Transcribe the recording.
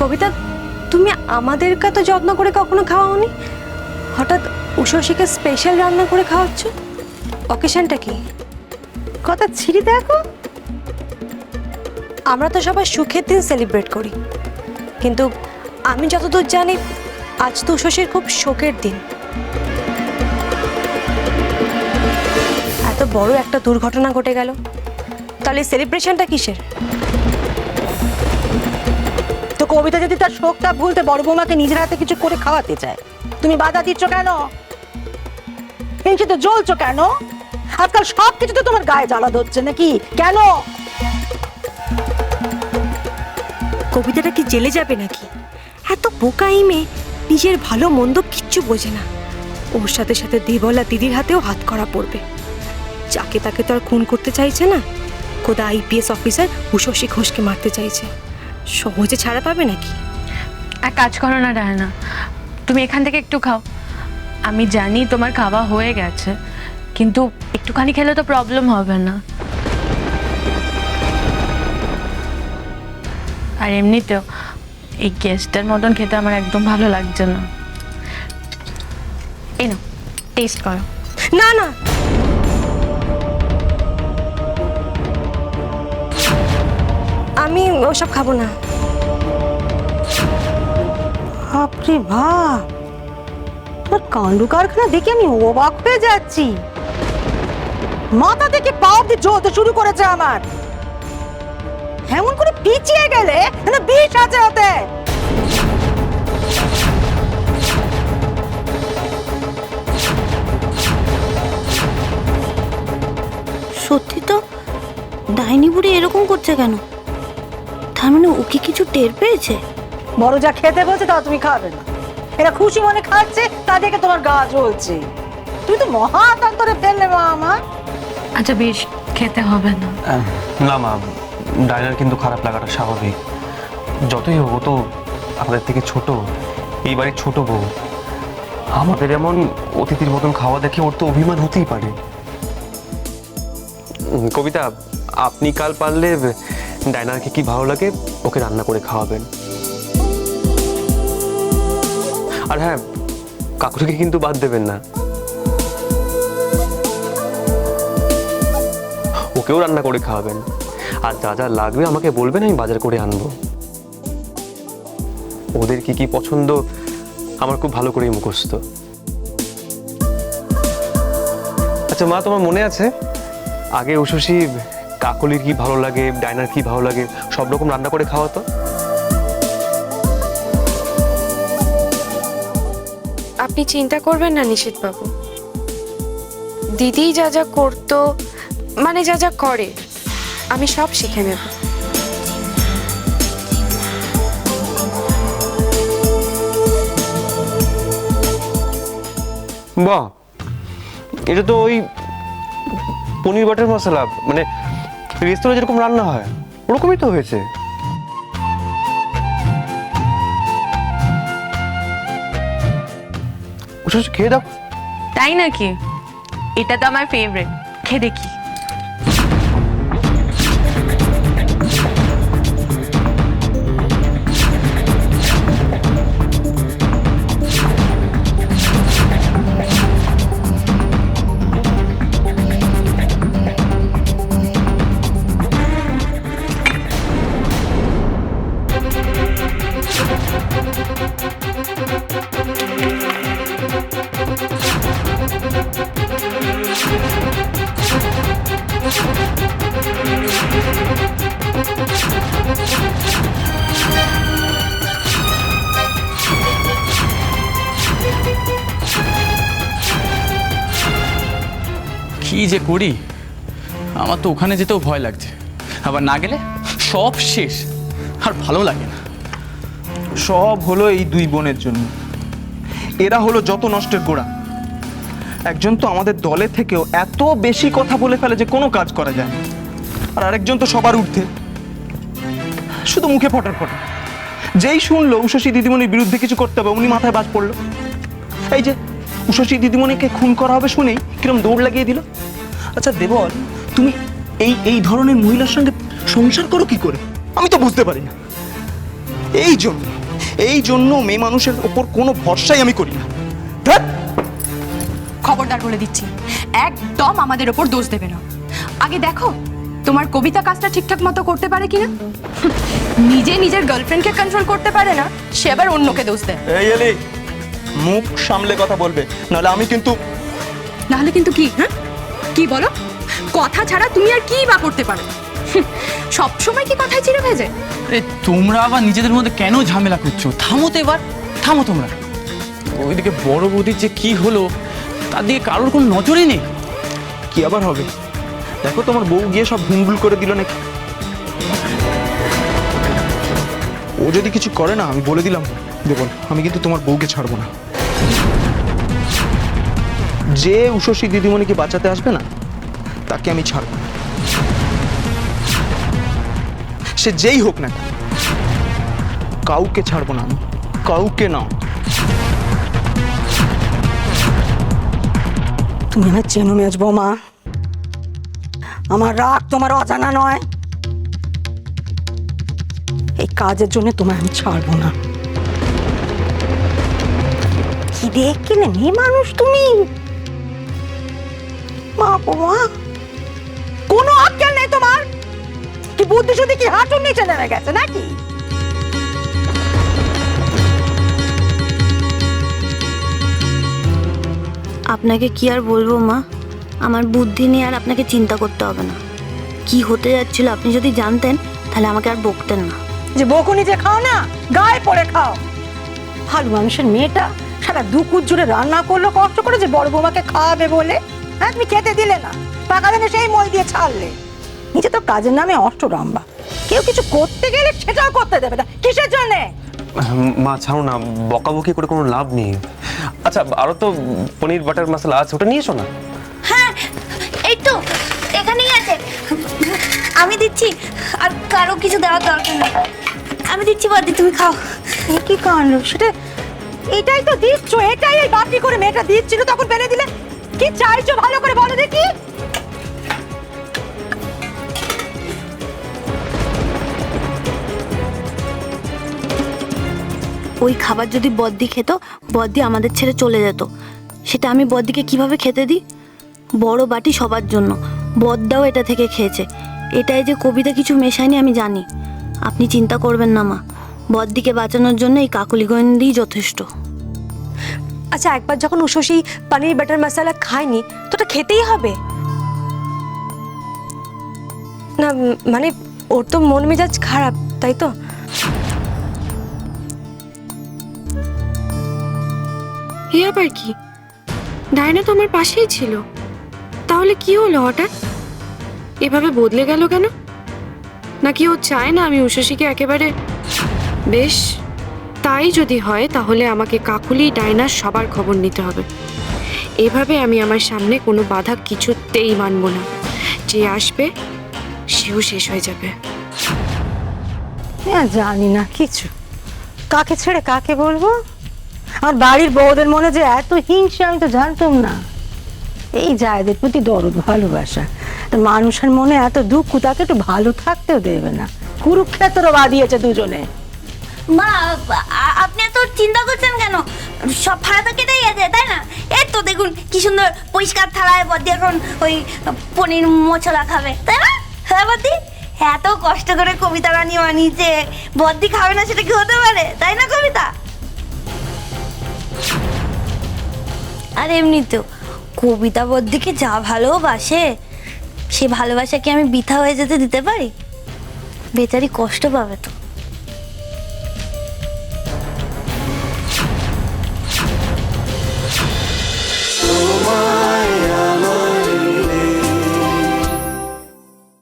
কবিতা, তুমি আমাদেরকে তো যত্ন করে কখনো খাওয়াওনি, হঠাৎ উষসীকে স্পেশাল রান্না করে খাওয়াচ্ছ, অকেশনটা কি? কথা ছিঁড়ি দেখো। আমরা তো সবাই সুখের দিন সেলিব্রেট করি, কিন্তু আমি যতদূর জানি আজ তো উষসীর খুব শোকের দিন। এত বড় একটা দুর্ঘটনা ঘটে গেল, তাহলে সেলিব্রেশনটা কিসের? তো কবিতা যদি তার শোকটা ভুলতে বড় বৌমাকে নিজের হাতে কিছু করে খাওয়াতে চায়, তুমি বাধা দিচ্ছ কেন? হিংসিতে জ্বলছো কেন? আজকাল সব কিছুতে তোমার গায়ে জ্বালা ধরছে নাকি? কেন? কবিতাটা কি জেলে যাবে নাকি? এত বোকাই মেয়ে, নিজের ভালো মন্দ কিচ্ছু বোঝে না। ওর সাথে সাথে দেবলা দিদির হাতেও হাত করা পড়বে। যাকে তাকে তো আর খুন করতে চাইছে না, খোদা আইপিএস অফিসার উষসী ঘোষকে মারতে চাইছে। সহজে ছাড়া পাবে নাকি? এক কাজ করো না রায়না, তুমি এখান থেকে একটু খাও। আমি জানি তোমার খাওয়া হয়ে গেছে, কিন্তু একটুখানি খেলে তো প্রবলেম হবে না। আর এমনিতেও এই গেস্টের মতন খেতে আমার একদম ভালো লাগছে না। এই নাও, টেস্ট করো। না না, আমি ওসব খাবো না। বাপরে বাপ, তোর কাণ্ড কারখানা দেখে আমি অবাক হয়ে যাচ্ছি। মাথা থেকে পা অব্দি জ্বলতে শুরু করেছে আমার। এমন করে পিছিয়ে গেলে বিষ আছে ওতে। সত্যি তো, ডাইনি বুড়ি এরকম করছে কেন? তার মানে ও কি কিছু টের পেয়েছে? বড় যা খেতে বলছে তা তুমি খাবে না। এরা খুশি মনে খাচ্ছে, তা দেখে তোমার গা জ্বলছে। তুই তো মহাতান্তরে ফেললে মা আমার। আচ্ছা বেশ, খেতে হবে না। না মা, ডাইনার কিন্তু খারাপ লাগাটা স্বাভাবিক। যতই হোক, ও তো আমাদের থেকে ছোট, এই বাড়ির ছোট বউ। আমাদের এমন অতিথির মতন খাওয়া দেখে ওর তো অভিমান হতেই পারে। কবিতা, আপনি কাল পারলে ডাইনারকে কি ভালো লাগে ওকে রান্না করে খাওয়াবেন। আর হ্যাঁ, কাকুরিকে কিন্তু বাদ দেবেন না, ওকেও রান্না করে খাওয়াবেন। আর যা যা লাগবে আমাকে বলবেন, আমি বাজার করে আনবো। ওদের কি কি পছন্দ আমার খুব ভালো করেই মুখস্থ। আচ্ছা মা, তোমার মনে আছে আগে উষসী কাকলির কি ভালো লাগে, ডাইনার কি ভালো লাগে, সব রকম রান্না করে খাওয়াতো? আপনি চিন্তা করবেন না নিশীথ বাবু, দিদি যা যা করতো, মানে যা যা করে, আমি সব শিখে নেব। বাহ, এটা তো ওই পনির বাটার মশলা, মানে রেস্তোরাঁ যেরকম রান্না হয় ওরকমই তো হয়েছে। খেয়ে দাও। তাই নাকি? এটা তো আমার ফেভারিট, খেয়ে দেখি। কি যে করি, আমার তো ওখানে যেতেও ভয় লাগছে। আবার না গেলে সব শেষ, আর ভালো লাগে না। সব হলো এই দুই বোনের জন্য। এরা হলো যত নষ্টের গোড়া। একজন তো আমাদের দলে থেকেও এত বেশি কথা বলে ফেলে যে কোনো কাজ করা যায় না, আর আরেকজন তো সবার ঊর্ধ্বে, শুধু মুখে ফটার ফটা। যেই শুনলো উষসী দিদিমণির বিরুদ্ধে কিছু করতে হবে, উনি মাথায় বাজ পড়লো। এই যে উষসী দিদিমণিকে খুন করা হবে শুনেই কিরম দৌড় লাগিয়ে দিল। আচ্ছা দেবল, তুমি এই ধরনের মহিলার সঙ্গে সংসার করো কি করে? আমি তো বুঝতে পারি না। এই জন্য এই জন্য মেয়ে মানুষের ওপর কোনো ভরসাই আমি করি না। ধ্যাৎ। খবরদার বলে দিচ্ছি, একদম আমাদের ওপর দোষ দেবে না। আগে দেখো তোমার কবিতা কাজটা ঠিকঠাক মতো করতে পারে কিনা। নিজে নিজের গার্লফ্রেন্ডকে কন্ট্রোল করতে পারে না, সে আবার অন্যকে দোষ দেয়। এই এলি, মুখ সামলে কথা বলবে, নাহলে আমি কিন্তু। নাহলে কিন্তু কি? হ্যাঁ কি বলো? কথা ছাড়া তুমি আর কি বা করতে পারো? সব সময় কি কথায় চিড়ে ভেজে? আরে তোমরা আবার নিজেদের মধ্যে কেন ঝামেলা করছো? থামো তো এবার, থামো তোমরা। ওইদিকে বড় বৌদির যে কি হলো তার দিকে কারোর কোনো নজরই নেই। কি আবার হবে? দেখো তোমার বউ গিয়ে সব ভুলভুল করে দিল নাকি। ও যদি কিছু করে না, আমি বলে দিলাম দেবল, আমি কিন্তু তোমার বউকে ছাড়বো না। যে উষসী দিদিমণিকে বাঁচাতে আসবে না, তাকে আমি ছাড়বো না। সে যেই হোক না, কাউকে ছাড়বো না আমি, কাউকে না। তুমি আমার চেনো মেজ বৌমা, আমার রাগ তোমার অজানা নয়। এই কাজের জন্য তোমায় আমি ছাড়বো না। কি দেখলে মেয়ে মানুষ তুমি, মা বৌমা কোনো আক্কেল নেই তোমার? কি বুদ্ধি শুদ্ধি কি হাঁটুর নিচে নেমে গেছে নাকি? আপনাকে কি আর বলবো মা, আমার বুদ্ধি নিয়ে আর আপনাকে চিন্তা করতে হবে না। কি হতে যাচ্ছিল আপনি যদি জানতেন তাহলে আমাকে আর বকতেন না। যে বকুনি যে খাও না, গায়ে পড়ে খাও। ভালো মানুষের মেয়েটা সারা দুকুর জুড়ে রান্না করলো কষ্ট করে, যে বড় বৌমাকে খাওয়াবে বলে। হ্যাঁ তুমি খেতে দিলে না, টাকা দিনে সেই মই দিয়ে ছাড়লে। নিজে তো কাজের নামে অষ্টরম্বা, কেউ কিছু করতে গেলে সেটাও করতে দেবে না। কিসের জন্যে? মা ছাড়ো না, বকাবকি করে কোনো লাভ নেই। আচ্ছা, আরো তো পনির বাটার মশলা আছে, ওটা নিয়ে এসো না। হ্যাঁ এই তো এখানেই আছে, আমি দিচ্ছি। আর কারো কিছু দেওয়ার দরকার নেই, আমি দিচ্ছি। বদি তুমি খাও। কি কাণ্ড সেটা, এটাই তো দিচ্ছ, এটাই এই বাকি করে মেয়েটা দিচ্ছিল তখন ফেলে দিলে। কি চাইছো ভালো করে বলো দেখি। ওই খাবার যদি বদ্দি খেত, বদ্দি আমাদের ছেড়ে চলে যেত। সেটা আমি বদ্দিকে কিভাবে খেতে দিই? বড় বাটি সবার জন্য, বদ্দাও এটা থেকে খেয়েছে। এটাই যে কবিতা কিছু মেশায়নি আমি জানি। আপনি চিন্তা করবেন না মা, বদ্দিকে বাঁচানোর জন্য এই কাকুলি গোয়েন্দাই যথেষ্ট। আচ্ছা, একবার যখন উষসী পানির বাটার মশলা খায়নি তো ওটা খেতেই হবে না? মানে ওর তো মন মেজাজ খারাপ, তাই তো? এ আবার কি? ডায়না তো আমার পাশেই ছিল, তাহলে কি হলো হঠাৎ? এভাবে বদলে গেল কেন? নাকি ও চায় না আমি উষসীকে একেবারে? বেশ, তাই যদি হয় তাহলে আমাকে কাকুলি ডায়না সবার খবর নিতে হবে। এভাবে আমি আমার সামনে কোনো বাধা কিছুতেই মানব না। যে আসবে সেও শেষ হয়ে যাবে। হ্যাঁ জানি না কিছু, কাকে ছেড়ে কাকে বলবো। আমার বাড়ির বউদের মনে যে এত হিংসা আমি তো জানতাম না। এই জায়দের প্রতি দরদ ভালোবাসা, মানুষের মনে এত দুঃখ, তাকে একটু ভালো থাকতেও দেবে না। কুরুক্ষেত্র বাঁধিয়েছে দুজনে। মা আপনি এত চিন্তা করছেন কেন? সব ভাড়া তো কেটেই গেছে তাই না? এই তো দেখুন কি সুন্দর পরিষ্কার থালায় বদ্দি এখন ওই পনির মশলা খাবে, তাই না? হ্যাঁ বদ্দি, এত কষ্ট করে কবিতা রানী বানিয়েছে, বদ্দি খাবে না সেটা কি হতে পারে? তাই না কবিতা? আর এমনিতেও কবিতা বদ্দিকে যা ভালোবাসে, সে ভালোবাসা কি আমি বৃথা হয়ে যেতে দিতে পারি? বেচারি কষ্ট পাবে তো।